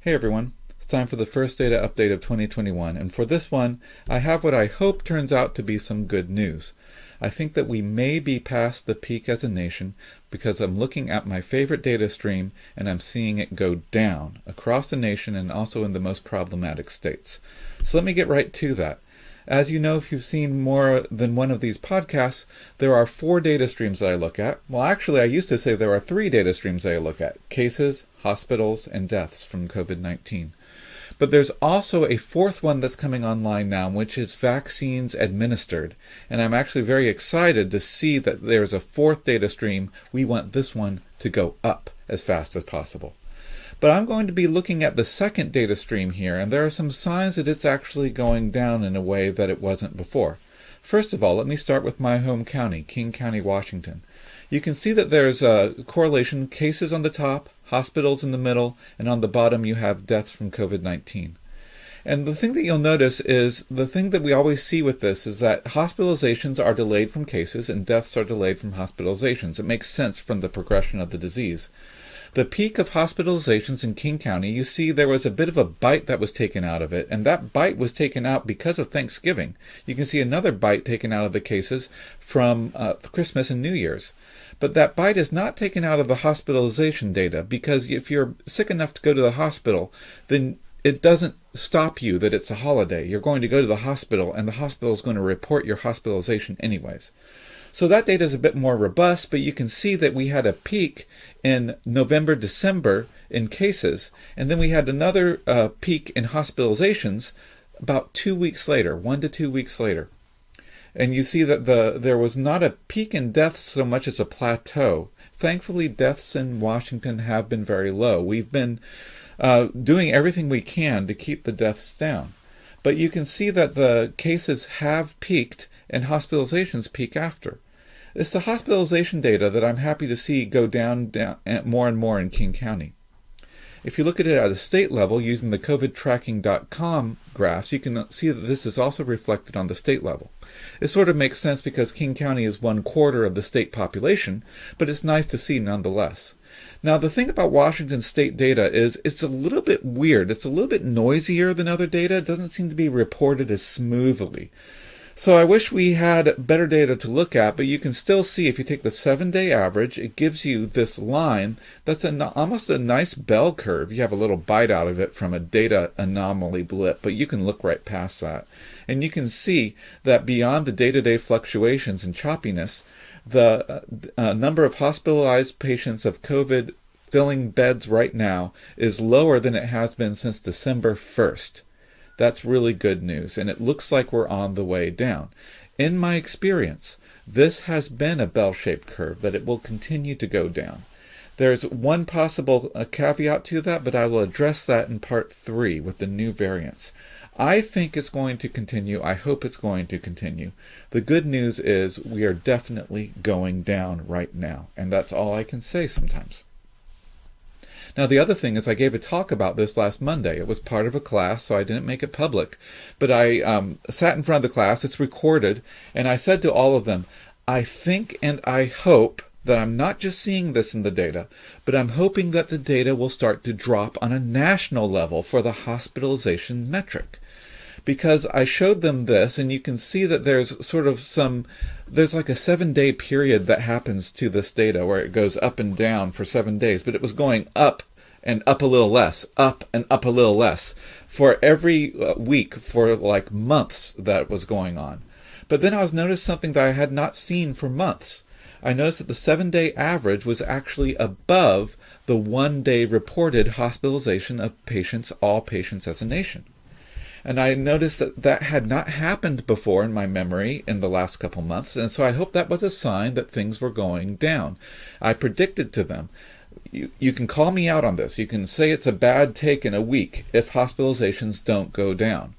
Hey everyone, it's time for the first data update of 2021, and for this one, I have what I hope turns out to be some good news. I think that we may be past the peak as a nation because I'm looking at my favorite data stream and I'm seeing it go down across the nation and also in the most problematic states. So let me get right to that. As you know, if you've seen more than one of these podcasts, there are 4 data streams that I look at. Well, actually, I used to say there are 3 data streams I look at: cases, hospitals, and deaths from COVID-19. But there's also a 4th one that's coming online now, which is vaccines administered. And I'm actually very excited to see that there's a 4th data stream. We want this one to go up as fast as possible. But I'm going to be looking at the 2nd data stream here, and there are some signs that it's actually going down in a way that it wasn't before. First of all, let me start with my home county, King County, Washington. You can see that there's a correlation: cases on the top, hospitals in the middle, and on the bottom you have deaths from COVID-19. And the thing that you'll notice is, the thing that we always see with this is that hospitalizations are delayed from cases and deaths are delayed from hospitalizations. It makes sense from the progression of the disease. The peak of hospitalizations in King County, you see there was a bit of a bite that was taken out of it, and that bite was taken out because of Thanksgiving. You can see another bite taken out of the cases from Christmas and New Year's. But that bite is not taken out of the hospitalization data, because if you're sick enough to go to the hospital, then it doesn't stop you that it's a holiday. You're going to go to the hospital, and the hospital is going to report your hospitalization anyways. So that data is a bit more robust, but you can see that we had a peak in November, December in cases, and then we had another peak in hospitalizations about 2 weeks later, 1 to 2 weeks later. And you see that there was not a peak in deaths so much as a plateau. Thankfully, deaths in Washington have been very low. We've been doing everything we can to keep the deaths down. But you can see that the cases have peaked and hospitalizations peak after. It's the hospitalization data that I'm happy to see go down more and more in King County. If you look at it at a state level using the covidtracking.com graphs, you can see that this is also reflected on the state level. It sort of makes sense because King County is 1/4 of the state population, but it's nice to see nonetheless. Now, the thing about Washington state data is it's a little bit weird. It's a little bit noisier than other data. It doesn't seem to be reported as smoothly. So I wish we had better data to look at, but you can still see if you take the 7-day average, it gives you this line that's almost a nice bell curve. You have a little bite out of it from a data anomaly blip, but you can look right past that. And you can see that beyond the day-to-day fluctuations and choppiness, the number of hospitalized patients of COVID filling beds right now is lower than it has been since December 1st. That's really good news, and it looks like we're on the way down. In my experience, this has been a bell-shaped curve, that it will continue to go down. There's one possible caveat to that, but I will address that in part 3 with the new variants. I think it's going to continue. I hope it's going to continue. The good news is we are definitely going down right now, and that's all I can say sometimes. Now, the other thing is I gave a talk about this last Monday. It was part of a class, so I didn't make it public. But I sat in front of the class, it's recorded, and I said to all of them, I think and I hope that I'm not just seeing this in the data, but I'm hoping that the data will start to drop on a national level for the hospitalization metric. Because I showed them this, and you can see that there's there's like a 7-day period that happens to this data where it goes up and down for 7 days, but it was going up and up a little less, up and up a little less for every week for like months that was going on. But then I was noticed something that I had not seen for months. I noticed that the 7-day average was actually above the 1-day reported hospitalization of patients, all patients as a nation. And I noticed that that had not happened before in my memory in the last couple months, and so I hope that was a sign that things were going down. I predicted to them, you can call me out on this. You can say it's a bad take in a week if hospitalizations don't go down.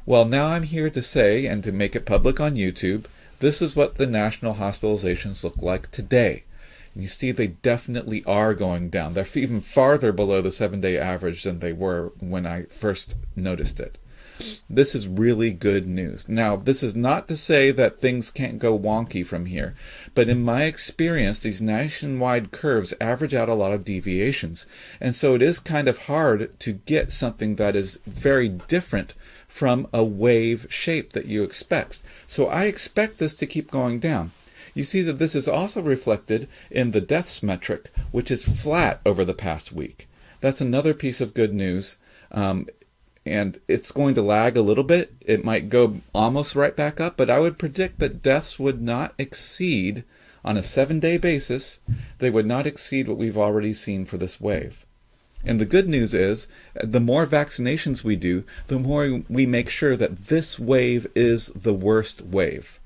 Well, now I'm here to say, and to make it public on YouTube, this is what the national hospitalizations look like today. And you see they definitely are going down. They're even farther below the 7-day average than they were when I first noticed it. This is really good news. Now, this is not to say that things can't go wonky from here, but in my experience, these nationwide curves average out a lot of deviations. And so it is kind of hard to get something that is very different from a wave shape that you expect. So I expect this to keep going down. You see that this is also reflected in the deaths metric, which is flat over the past week. That's another piece of good news. And it's going to lag a little bit. It might go almost right back up, but I would predict that deaths would not exceed, on a 7-day basis, they would not exceed what we've already seen for this wave. And the good news is, the more vaccinations we do, the more we make sure that this wave is the worst wave.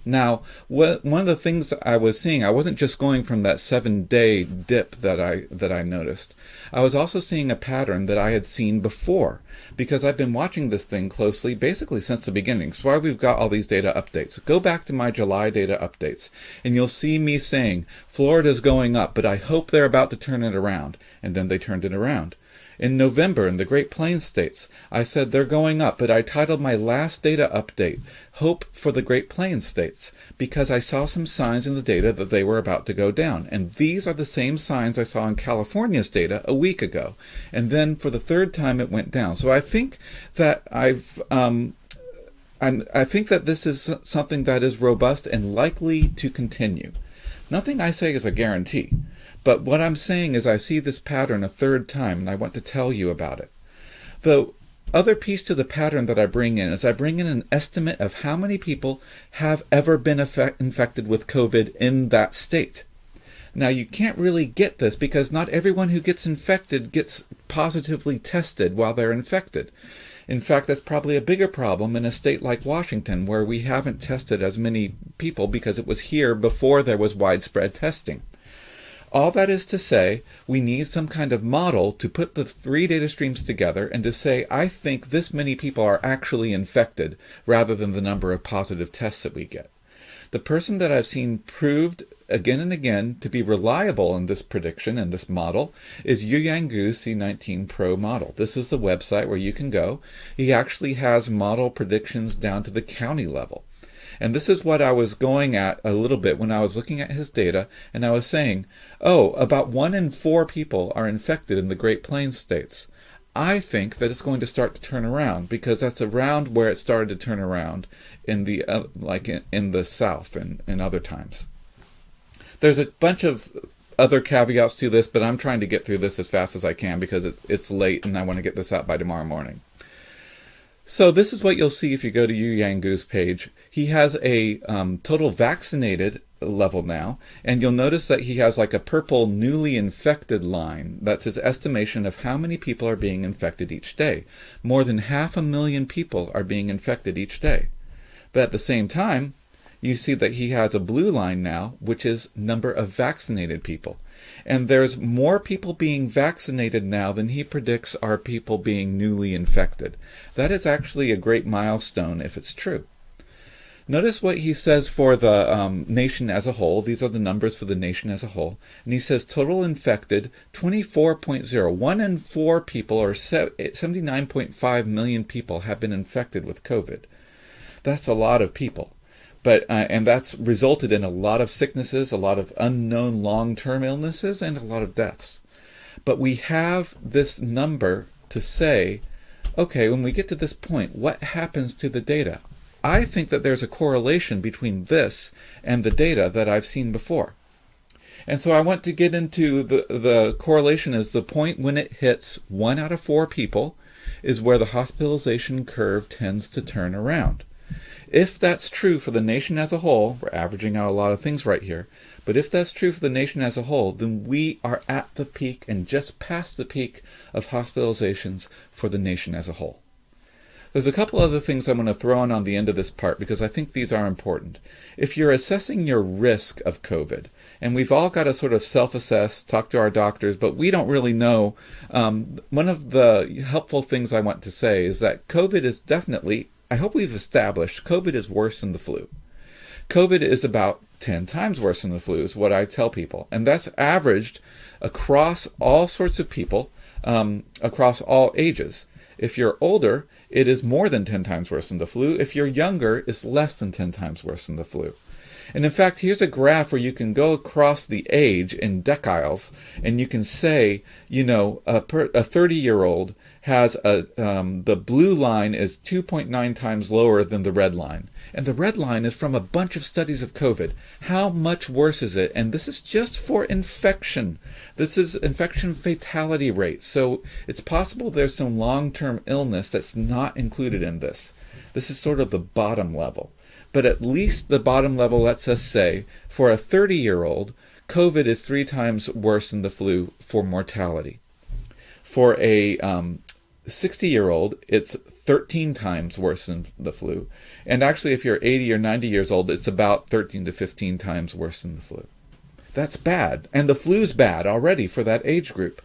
Now, one of the things I was seeing, I wasn't just going from that 7-day dip that I noticed. I was also seeing a pattern that I had seen before, because I've been watching this thing closely basically since the beginning. So why we've got all these data updates. Go back to my July data updates, and you'll see me saying, Florida's going up, but I hope they're about to turn it around. And then they turned it around. In November, in the Great Plains states, I said they're going up, but I titled my last data update, Hope for the Great Plains states, because I saw some signs in the data that they were about to go down. And these are the same signs I saw in California's data a week ago. And then for the third time it went down. So I think that I think that this is something that is robust and likely to continue. Nothing I say is a guarantee. But what I'm saying is I see this pattern a third time, and I want to tell you about it. The other piece to the pattern that I bring in is I bring in an estimate of how many people have ever been infected with COVID in that state. Now, you can't really get this because not everyone who gets infected gets positively tested while they're infected. In fact, that's probably a bigger problem in a state like Washington, where we haven't tested as many people because it was here before there was widespread testing. All that is to say, we need some kind of model to put the 3 data streams together and to say, I think this many people are actually infected, rather than the number of positive tests that we get. The person that I've seen proved again and again to be reliable in this prediction and this model is Youyang's C19 Pro model. This is the website where you can go. He actually has model predictions down to the county level. And this is what I was going at a little bit when I was looking at his data, and I was saying, oh, about 1 in 4 people are infected in the Great Plains states. I think that it's going to start to turn around, because that's around where it started to turn around in the in the South and other times. There's a bunch of other caveats to this, but I'm trying to get through this as fast as I can because it's late and I want to get this out by tomorrow morning. So this is what you'll see if you go to Youyang's page. He has a total vaccinated level now, and you'll notice that he has like a purple newly infected line. That's his estimation of how many people are being infected each day. More than 500,000 people are being infected each day. But at the same time, you see that he has a blue line now, which is number of vaccinated people. And there's more people being vaccinated now than he predicts are people being newly infected. That is actually a great milestone if it's true. Notice what he says for the nation as a whole. These are the numbers for the nation as a whole. And he says total infected 24.0. 1 in 4 people, or 79.5 million people, have been infected with COVID. That's a lot of people. But and that's resulted in a lot of sicknesses, a lot of unknown long-term illnesses, and a lot of deaths. But we have this number to say, okay, when we get to this point, what happens to the data? I think that there's a correlation between this and the data that I've seen before. And so I want to get into the correlation is the point when it hits 1 out of 4 people is where the hospitalization curve tends to turn around. If that's true for the nation as a whole, we're averaging out a lot of things right here, but if that's true for the nation as a whole, then we are at the peak and just past the peak of hospitalizations for the nation as a whole. There's a couple other things I'm going to throw in on the end of this part because I think these are important. If you're assessing your risk of COVID, and we've all got to sort of self-assess, talk to our doctors, but we don't really know, one of the helpful things I want to say is that COVID is definitely, I hope we've established, COVID is worse than the flu. COVID is about 10 times worse than the flu is what I tell people. And that's averaged across all sorts of people, across all ages. If you're older, it is more than 10 times worse than the flu. If you're younger, it's less than 10 times worse than the flu. And in fact, here's a graph where you can go across the age in deciles, and you can say, a 30-year-old has the blue line is 2.9 times lower than the red line. And the red line is from a bunch of studies of COVID. How much worse is it? And this is just for infection. This is infection fatality rate. So it's possible there's some long-term illness that's not included in this. This is sort of the bottom level. But at least the bottom level lets us say, for a 30-year-old, COVID is 3 times worse than the flu for mortality. For a 60-year-old, it's 13 times worse than the flu. And actually, if you're 80 or 90 years old, it's about 13 to 15 times worse than the flu. That's bad. And the flu's bad already for that age group.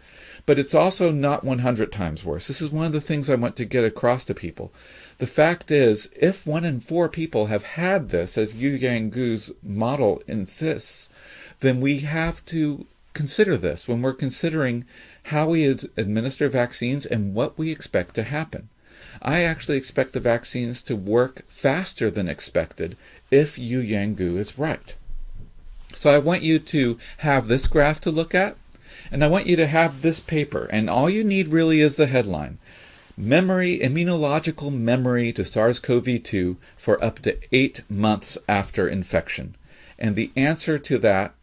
But it's also not 100 times worse. This is one of the things I want to get across to people. The fact is, if 1 in 4 people have had this, as Youyang's model insists, then we have to consider this when we're considering how we administer vaccines and what we expect to happen. I actually expect the vaccines to work faster than expected if Youyang is right. So I want you to have this graph to look at, and I want you to have this paper, and all you need really is the headline. Immunological memory to SARS-CoV-2 for up to 8 months after infection. And the answer to that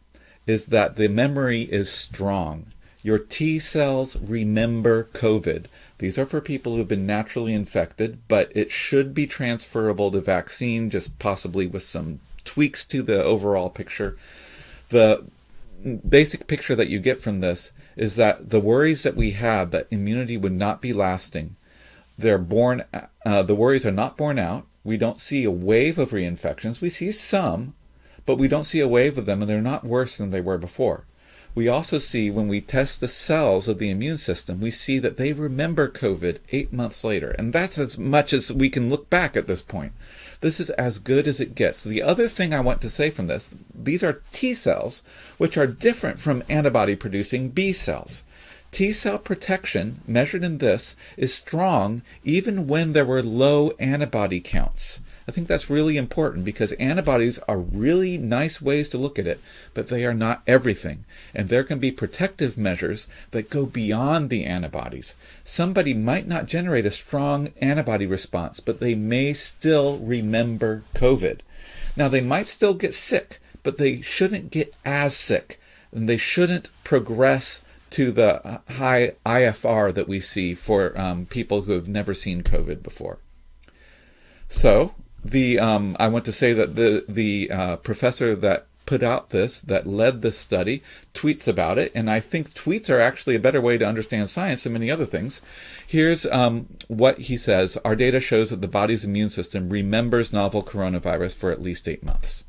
is that the memory is strong. Your T cells remember COVID. These are for people who have been naturally infected, but it should be transferable to vaccine, just possibly with some tweaks to the overall picture. The basic picture that you get from this is that the worries that we had that immunity would not be lasting, the worries are not borne out. We don't see a wave of reinfections. We see some, but we don't see a wave of them, and they're not worse than they were before. We also see, when we test the cells of the immune system, we see that they remember COVID 8 months later. And that's as much as we can look back at this point. This is as good as it gets. The other thing I want to say from this, these are T cells, which are different from antibody-producing B cells. T cell protection, measured in this, is strong even when there were low antibody counts. I think that's really important because antibodies are really nice ways to look at it, but they are not everything. And there can be protective measures that go beyond the antibodies. Somebody might not generate a strong antibody response, but they may still remember COVID. Now, they might still get sick, but they shouldn't get as sick, and they shouldn't progress to the high IFR that we see for people who have never seen COVID before. So, I want to say that the professor that put out this, that led this study, tweets about it, and I think tweets are actually a better way to understand science than many other things. Here's what he says. Our data shows that the body's immune system remembers novel coronavirus for at least 8 months.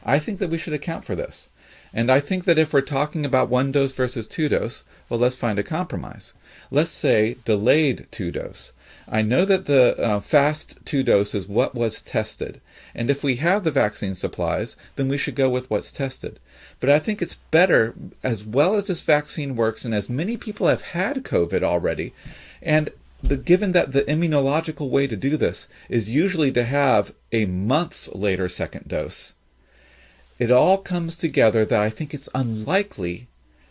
I think that we should account for this. And I think that if we're talking about 1 dose versus 2 dose, well, let's find a compromise. Let's say delayed 2 dose. I know that the fast 2 dose is what was tested. And if we have the vaccine supplies, then we should go with what's tested. But I think it's better, as well as this vaccine works, and as many people have had COVID already, and given that the immunological way to do this is usually to have a months later second dose, it all comes together that I think it's unlikely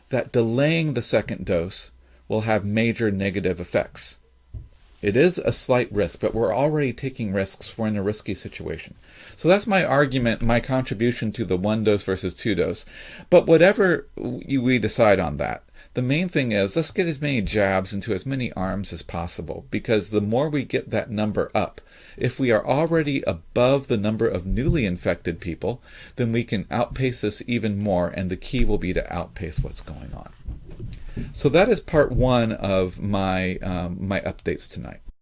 that delaying the second dose will have major negative effects. It is a slight risk, but we're already taking risks. We're in a risky situation. So that's my argument, my contribution to the 1 dose versus 2 dose. But whatever we decide on that, the main thing is let's get as many jabs into as many arms as possible, because the more we get that number up, if we are already above the number of newly infected people, then we can outpace this even more, and the key will be to outpace what's going on. So that is part 1 of my updates tonight.